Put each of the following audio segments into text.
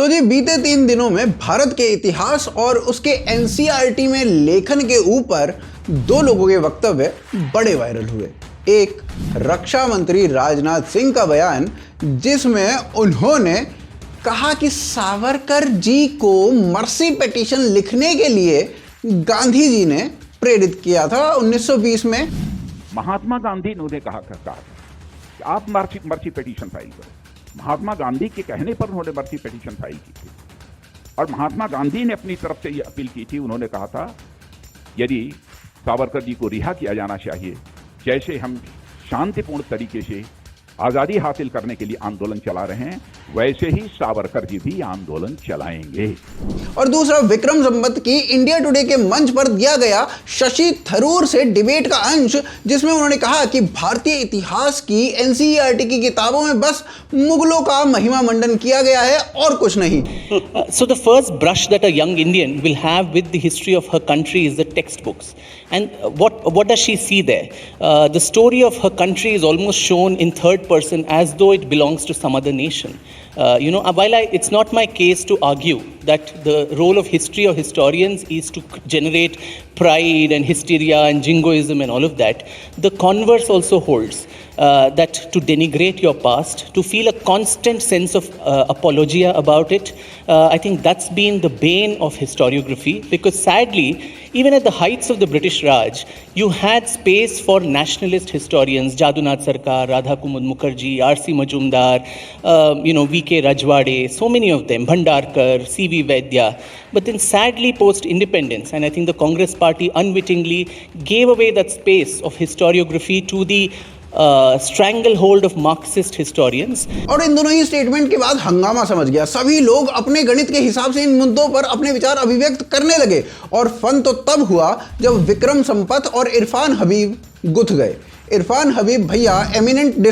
तो जी बीते 3 दिनों में भारत के इतिहास और उसके एनसीईआरटी में लेखन के ऊपर 2 लोगों के वक्तव्य बड़े वायरल हुए। एक रक्षा मंत्री राजनाथ सिंह का बयान जिसमें उन्होंने कहा कि सावरकर जी को मर्सी पिटीशन लिखने के लिए गांधी जी ने प्रेरित किया था 1920 में। महात्मा गांधी ने कहा था कि आप मर्सी पिटीशन फाइल करो। महात्मा गांधी के कहने पर उन्होंने मर्सी पिटीशन फाइल की थी और महात्मा गांधी ने अपनी तरफ से ये अपील की थी। उन्होंने कहा था यदि सावरकर जी को रिहा किया जाना चाहिए, जैसे हम शांतिपूर्ण तरीके से आज़ादी हासिल करने के लिए आंदोलन चला रहे हैं, वैसे ही सावरकर जी भी आंदोलन चलाएंगे। और दूसरा, विक्रम संपत की इंडिया टुडे के मंच पर दिया गया शशि थरूर से डिबेट का अंश, जिसमें उन्होंने कहा कि भारतीय इतिहास की एनसीईआरटी की किताबों में बस मुगलों का महिमा मंडन किया गया है और कुछ नहीं। So the first brush that a young Indian will have with the history of her country is the textbooks. And what does she see there? The story of her country is almost shown in third person as though it belongs to some other nation. While it's not my case to argue that the role of history or historians is to generate pride and hysteria and jingoism and all of that, the converse also holds. That to denigrate your past, to feel a constant sense of apologia about it, I think that's been the bane of historiography, because sadly, even at the heights of the British Raj, you had space for nationalist historians, Jadunath Sarkar, Radha Kumud Mukherjee, R.C. Majumdar, V.K. Rajwade, so many of them, Bhandarkar, C.V. Vaidya. But then sadly post-independence, and I think the Congress party unwittingly gave away that space of historiography to the stranglehold of Marxist historians. और इन दोनों ही statement के बाद हंगामा समझ गया। सभी लोग अपने गणित के हिसाब से इन मुद्दों पर अपने विचार अभिव्यक्त करने लगे और फन तो तब हुआ जब विक्रम संपत और इरफान हबीब गुथ गए। इरफान हबीब भैया एमिनेंट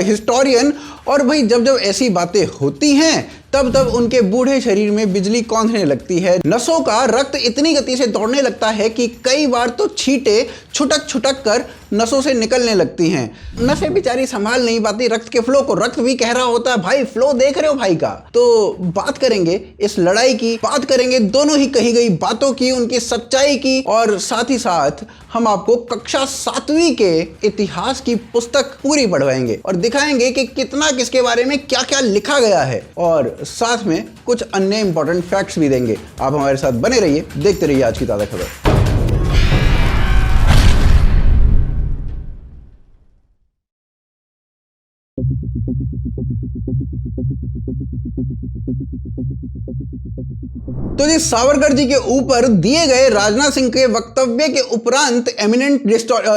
हिस्टोरियन, और भाई जब ऐसी बातें होती हैं तब उनके बूढ़े शरीर में बिजली कौंधने लगती है, नसों का रक्त इतनी गति से दौड़ने लगता है कि कई बार तो छींटे छुटक कर नसों से निकलने लगती हैं। नसें बेचारी संभाल नहीं पाती रक्त के फ्लो को। रक्त भी कह रहा होता है भाई फ्लो देख रहे हो भाई का। तो बात करेंगे इस लड़ाई की, बात करेंगे दोनों ही कही गई बातों की, उनकी सच्चाई की, और साथ ही साथ हम आपको कक्षा 7वीं के इतिहास की पुस्तक पूरी पढ़वाएंगे और दिखाएंगे कि कितना किसके बारे में क्या क्या लिखा गया है, और साथ में कुछ अन्य इंपॉर्टेंट फैक्ट्स भी देंगे। आप हमारे साथ बने रहिए, देखते रहिए आज की ताजा खबर। तो जी सावरकर जी के ऊपर दिए गए राजनाथ सिंह के वक्तव्य के उपरांत एमिनेंट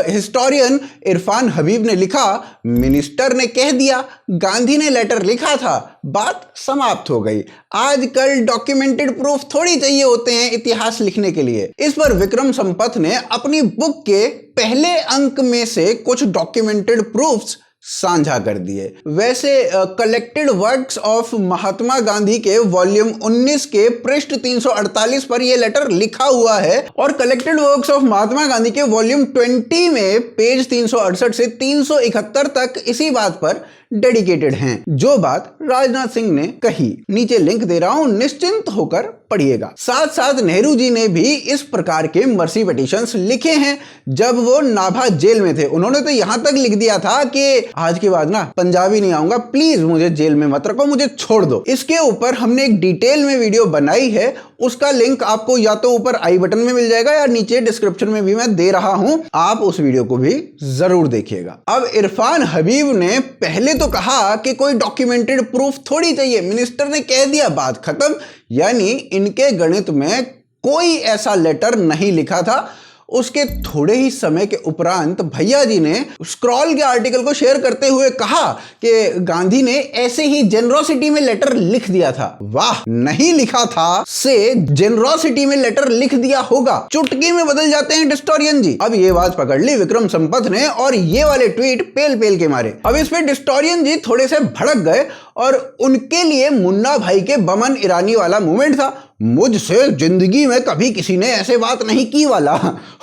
हिस्टोरियन इरफान हबीब ने लिखा, मिनिस्टर ने कह दिया, गांधी ने लेटर लिखा था, बात समाप्त हो गई। आजकल डॉक्यूमेंटेड प्रूफ थोड़ी चाहिए होते हैं इतिहास लिखने के लिए। इस पर विक्रम संपत ने अपनी बुक के पहले अंक में से कुछ डॉक्यूमेंटेड प्रूफ्स साझा कर दिए। वैसे collected works of Mahatma Gandhi के वॉल्यूम 19 के पृष्ठ 348 पर यह लेटर लिखा हुआ है, और collected works of Mahatma Gandhi के वॉल्यूम 20 में पेज 368 से 371 तक इसी बात पर डेडिकेटेड हैं, जो बात राजनाथ सिंह ने कही। नीचे लिंक दे रहा हूं, निश्चिंत होकर पढ़िएगा। साथ साथ नेहरू जी ने भी इस प्रकार के मर्सी पिटीशंस लिखे हैं जब वो नाभा जेल में थे। उन्होंने तो यहां तक लिख दिया था कि आज के बाद ना पंजाबी नहीं आऊंगा, प्लीज मुझे जेल में मत रखो, मुझे छोड़ दो। इसके ऊपर हमने एक डिटेल में वीडियो बनाई है, उसका लिंक आपको या तो ऊपर आई बटन में मिल जाएगा या नीचे डिस्क्रिप्शन में भी मैं दे रहा हूं, आप उस वीडियो को भी जरूर देखिएगा। अब इरफान हबीब ने पहले तो कहा कि कोई डॉक्यूमेंटेड प्रूफ थोड़ी चाहिए, मिनिस्टर ने कह दिया, बात खत्म। यानी इनके गणित में कोई ऐसा लेटर नहीं लिखा था। उसके थोड़े ही समय के उपरांत भैया जी ने स्क्रॉल के आर्टिकल को शेयर करते हुए कहा कि गांधी ने ऐसे ही जेनरोसिटी में लेटर लिख दिया था। वाह, नहीं लिखा था से जेनरोसिटी में लेटर लिख दिया होगा, चुटकी में बदल जाते हैं डिस्टोरियन जी। अब ये बात पकड़ ली विक्रम संपत ने और ये वाले ट्वीट पेल पेल के मारे। अब इस पे डिस्टोरियन जी थोड़े से भड़क गए और उनके लिए मुन्ना भाई के बमन ईरानी वाला मूवमेंट था, मुझसे जिंदगी में कभी किसी ने ऐसे बात नहीं की वाला।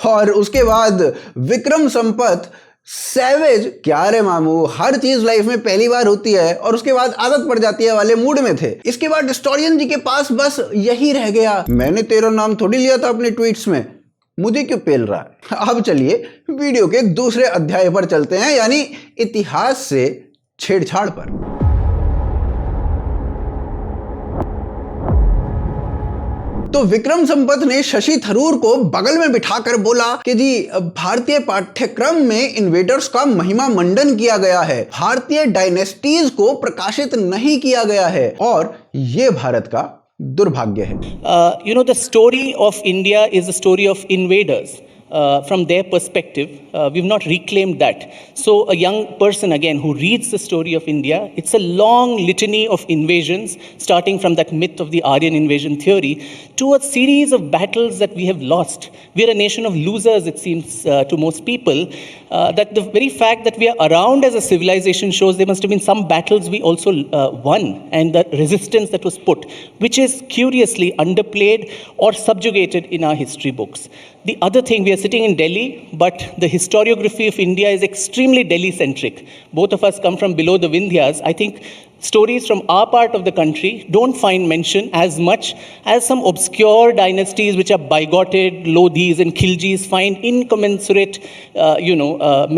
और उसके बाद विक्रम संपत सैवेज क्या रे मामू, हर चीज लाइफ में पहली बार होती है और उसके बाद आदत पड़ जाती है वाले मूड में थे। इसके बाद हिस्टोरियन जी के पास बस यही रह गया, मैंने तेरा नाम थोड़ी लिया था अपने ट्वीट्स में, मुझे क्यों पेल रहा है। अब चलिए वीडियो के दूसरे अध्याय पर चलते हैं, यानी इतिहास से छेड़छाड़ पर। तो विक्रम संपत ने शशि थरूर को बगल में बिठाकर बोला कि जी भारतीय पाठ्यक्रम में इन्वेडर्स का महिमा मंडन किया गया है, भारतीय डायनेस्टीज को प्रकाशित नहीं किया गया है और ये भारत का दुर्भाग्य है। The story of India is a story of invaders. From their perspective, we've not reclaimed that. So a young person, again, who reads the story of India, it's a long litany of invasions, starting from that myth of the Aryan invasion theory, to a series of battles that we have lost. We're a nation of losers, it seems to most people. That the very fact that we are around as a civilization shows there must have been some battles we also won, and the resistance that was put, which is curiously underplayed or subjugated in our history books. The other thing, we are sitting in Delhi, but the historiography of India is extremely Delhi-centric. Both of us come from below the Vindhyas. I think stories from our part of the country don't find mention as much as some obscure dynasties which are bigoted, Lodhis and Khiljis find incommensurate,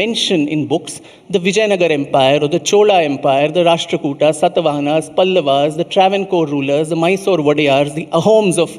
mention in books. The Vijayanagar Empire or the Chola Empire, the Rashtrakutas, Satavahanas, Pallavas, the Travancore rulers, the Mysore Wadayars, the Ahoms of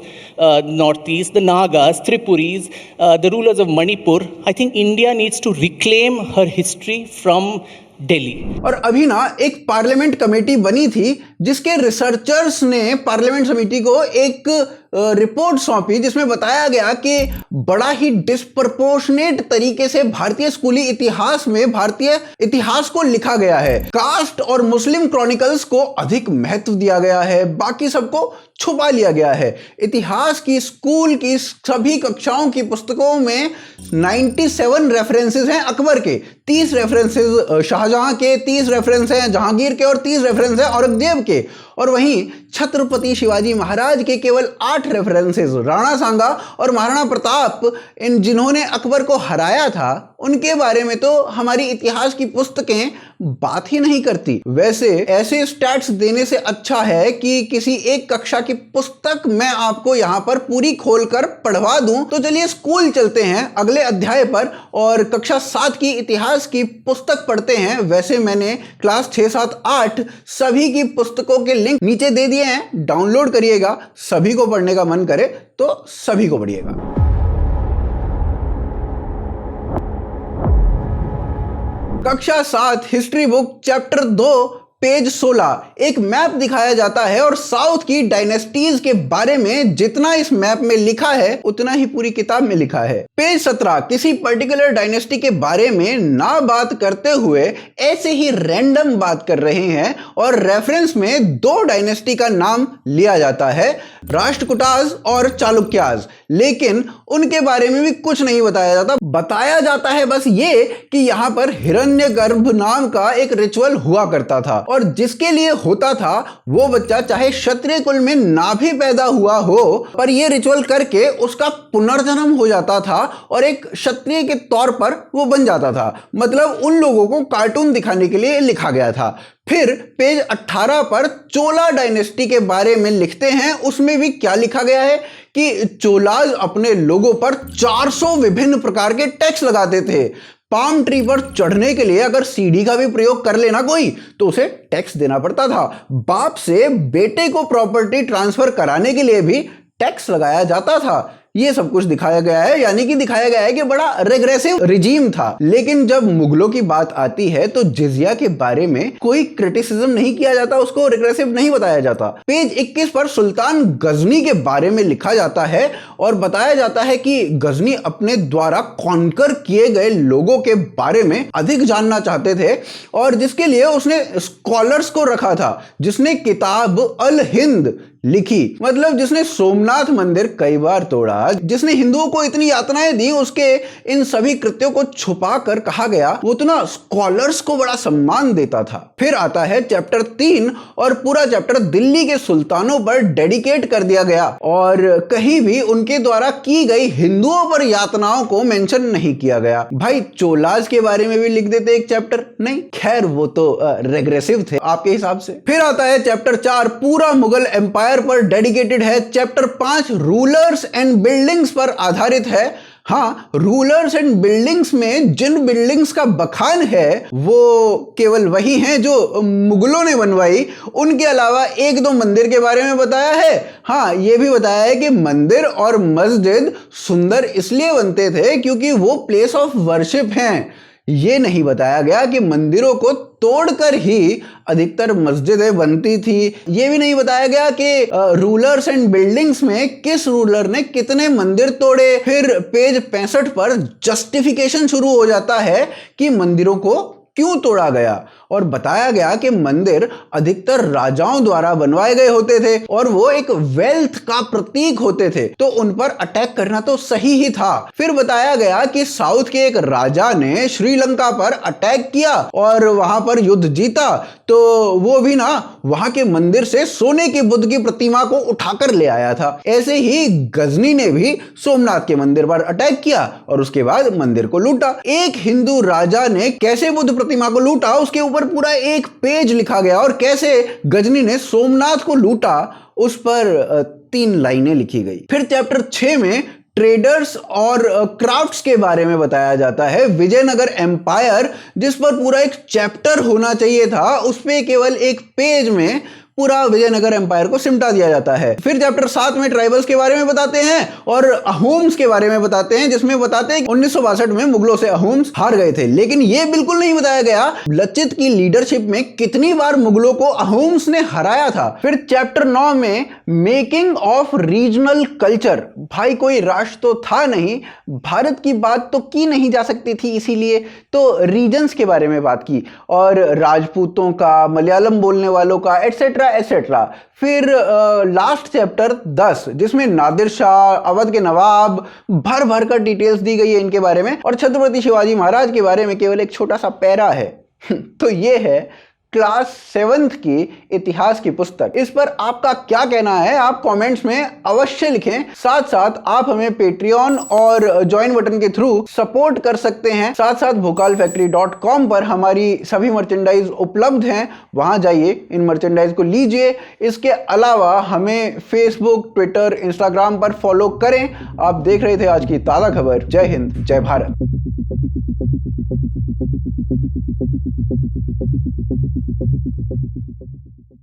Northeast, the Nagas, Tripuris, the rulers of Manipur. I think India needs to reclaim her history from Delhi. और अभी ना एक parliament committee बनी थी जिसके researchers ने parliament समिति को एक रिपोर्ट सौंपी जिसमें बताया गया कि बड़ा ही डिस्प्रपोर्शनेट तरीके से भारतीय स्कूली इतिहास में भारतीय इतिहास को लिखा गया है। कास्ट और मुस्लिम क्रॉनिकल्स को अधिक महत्व दिया गया है, बाकी सबको छुपा लिया गया है। इतिहास की स्कूल की सभी कक्षाओं की पुस्तकों में 97 रेफरेंसेस हैं अकबर के, 30 रेफरेंसेस शाहजहां के, 30 रेफरेंस हैं जहांगीर के और 30 रेफरेंस हैं औरंगजेब के। और वहीं छत्रपति शिवाजी महाराज के केवल 8 रेफरेंसेस, राणा सांगा और महाराणा प्रताप इन जिन्होंने अकबर को हराया था उनके बारे में तो हमारी इतिहास की पुस्तकें बात ही नहीं करती। वैसे ऐसे स्टैट्स देने से अच्छा है कि किसी एक कक्षा की पुस्तक मैं आपको यहां पर पूरी खोलकर पढ़वा दूं। तो चलिए स्कूल चलते हैं अगले अध्याय पर और कक्षा 7 की इतिहास की पुस्तक पढ़ते हैं। वैसे मैंने क्लास 6, 7, 8 सभी की पुस्तकों के लिंक नीचे दे दिए हैं, डाउनलोड करिएगा। सभी को पढ़ने का मन करे तो सभी को पढ़िएगा। कक्षा 7 हिस्ट्री बुक चैप्टर 2 पेज 16 एक मैप दिखाया जाता है और साउथ की डायनेस्टीज के बारे में जितना इस मैप में लिखा है उतना ही पूरी किताब में लिखा है। पेज 17 किसी पर्टिकुलर डायनेस्टी के बारे में ना बात करते हुए ऐसे ही रैंडम बात कर रहे हैं और रेफरेंस में 2 डायनेस्टी का नाम लिया जाता है, राष्ट्रकूटाज और चालुक्याज, लेकिन उनके बारे में भी कुछ नहीं बताया जाता। बताया जाता है बस ये कि यहां पर हिरण्यगर्भ नाम का एक रिचुअल हुआ करता था और जिसके लिए होता था वो बच्चा चाहे क्षत्रिय कुल में ना भी पैदा हुआ हो पर ये रिचुअल करके उसका पुनर्जन्म हो जाता था और एक क्षत्रिय के तौर पर वो बन जाता था। मतलब उन लोगों को कार्टून दिखाने के लिए लिखा गया था। फिर पेज 18 पर चोला डायनेस्टी के बारे में लिखते हैं। उसमें भी क्या लिखा गया है कि चोलाज अपने लोगों पर 400 विभिन्न प्रकार के टैक्स लगाते थे। पाम ट्री पर चढ़ने के लिए अगर सीढ़ी का भी प्रयोग कर लेना कोई तो उसे टैक्स देना पड़ता था। बाप से बेटे को प्रॉपर्टी ट्रांसफर कराने के लिए भी टैक्स लगाया जाता था। ये सब कुछ दिखाया गया है, यानी कि दिखाया गया है कि बड़ा रेग्रेसिव रिजीम था। लेकिन जब मुगलों की बात आती है तो जिजिया के बारे में कोई क्रिटिसिज्म नहीं किया जाता, उसको रेग्रेसिव नहीं बताया जाता। पेज 21 पर सुल्तान गजनी के बारे में लिखा जाता है और बताया जाता है कि गजनी अपने द्वारा कॉन्कर किए गए लोगों के बारे में अधिक जानना चाहते थे और जिसके लिए उसने स्कॉलर्स को रखा था, जिसने किताब अल हिंद लिखी, मतलब जिसने सोमनाथ मंदिर कई बार तोड़ा, था जिसने हिंदुओं को इतनी यातनाएं दी, उसके इन सभी कृत्यों को छुपा कर कहा गया वो तो ना स्कॉलर्स को बड़ा सम्मान देता था। फिर आता है चैप्टर 3 और पूरा चैप्टर दिल्ली के सुल्तानों पर डेडिकेट कर दिया गया और कहीं भी उनके द्वारा की गई हिंदुओं पर यातनाओं को मेंशन नहीं किया गया। भाई चोलाज के बारे में भी लिख देते एक चैप्टर, नहीं खैर वो तो रेग्रेसिव थे आपके हिसाब से। फिर आता है चैप्टर 4 पूरा मुगल एम्पायर पर डेडिकेटेड है। चैप्टर 5 रूलर्स एंड बिल्डिंग्स पर आधारित है। हाँ, रूलर्स एंड बिल्डिंग्स में जिन बिल्डिंग्स का बखान है वो केवल वही हैं जो मुगलों ने बनवाई, उनके अलावा एक दो मंदिर के बारे में बताया है। हाँ, ये भी बताया है कि मंदिर और मस्जिद सुंदर इसलिए बनते थे क्योंकि वो प्लेस ऑफ वर्शिप हैं। ये नहीं बताया गया कि मंदिरों को तोड़कर ही अधिकतर मस्जिदें बनती थी। ये भी नहीं बताया गया कि रूलर्स एंड बिल्डिंग्स में किस रूलर ने कितने मंदिर तोड़े। फिर पेज 65 पर जस्टिफिकेशन शुरू हो जाता है कि मंदिरों को क्यों तोड़ा गया और बताया गया कि मंदिर अधिकतर राजाओं द्वारा बनवाए गए होते थे और वो एक वेल्थ का प्रतीक होते थे, तो उन पर अटैक करना तो सही ही था। फिर बताया गया कि साउथ के एक राजा ने श्रीलंका पर अटैक किया और वहां पर युद्ध जीता, तो वो भी ना वहां के मंदिर से सोने के बुद्ध की प्रतिमा को उठाकर ले आया था। ऐसे ही गजनी ने भी सोमनाथ के मंदिर पर अटैक किया और उसके बाद मंदिर को लूटा। एक हिंदू राजा ने कैसे बुद्ध प्रतिमा को लूटा उसके ऊपर पूरा एक पेज लिखा गया और कैसे गजनी ने सोमनाथ को लूटा उस पर 3 लाइनें लिखी गई। फिर चैप्टर 6 में ट्रेडर्स और क्राफ्ट्स के बारे में बताया जाता है। विजयनगर एम्पायर जिस पर पूरा एक चैप्टर होना चाहिए था, उस पे केवल एक पेज में पूरा विजयनगर एम्पायर को सिमटा दिया जाता है। फिर चैप्टर 7 में ट्राइबल्स के बारे में बताते हैं और अहोम्स के बारे में बताते हैं, जिसमें बताते हैं 1962 में मुगलों से अहोम्स हार गए थे। लेकिन यह बिल्कुल नहीं बताया गया लचित की लीडरशिप में कितनी बार मुगलों को अहोम्स ने हराया था। फिर चैप्टर 9 में मेकिंग ऑफ रीजनल कल्चर, भाई कोई राष्ट्र तो था नहीं, भारत की बात तो की नहीं जा सकती थी, इसीलिए तो रीजन्स के बारे में बात की और राजपूतों का, मलयालम बोलने वालों का, एटसेट्रा एटसेट्रा। फिर लास्ट चैप्टर 10 जिसमें नादिर शाह, अवध के नवाब, भर भर कर डिटेल्स दी गई है इनके बारे में और छत्रपति शिवाजी महाराज के बारे में केवल एक छोटा सा पैरा है। तो ये है क्लास 7th की इतिहास की पुस्तक। इस पर आपका क्या कहना है आप कमेंट्स में अवश्य लिखें। साथ साथ आप हमें पेट्रियन और ज्वाइन बटन के थ्रू सपोर्ट कर सकते हैं। साथ साथ vocalfactory.com पर हमारी सभी मर्चेंडाइज उपलब्ध हैं, वहां जाइए, इन मर्चेंडाइज को लीजिए। इसके अलावा हमें फेसबुक, ट्विटर, इंस्टाग्राम पर फॉलो करें। आप देख रहे थे आज की ताज़ा खबर। जय हिंद, जय भारत।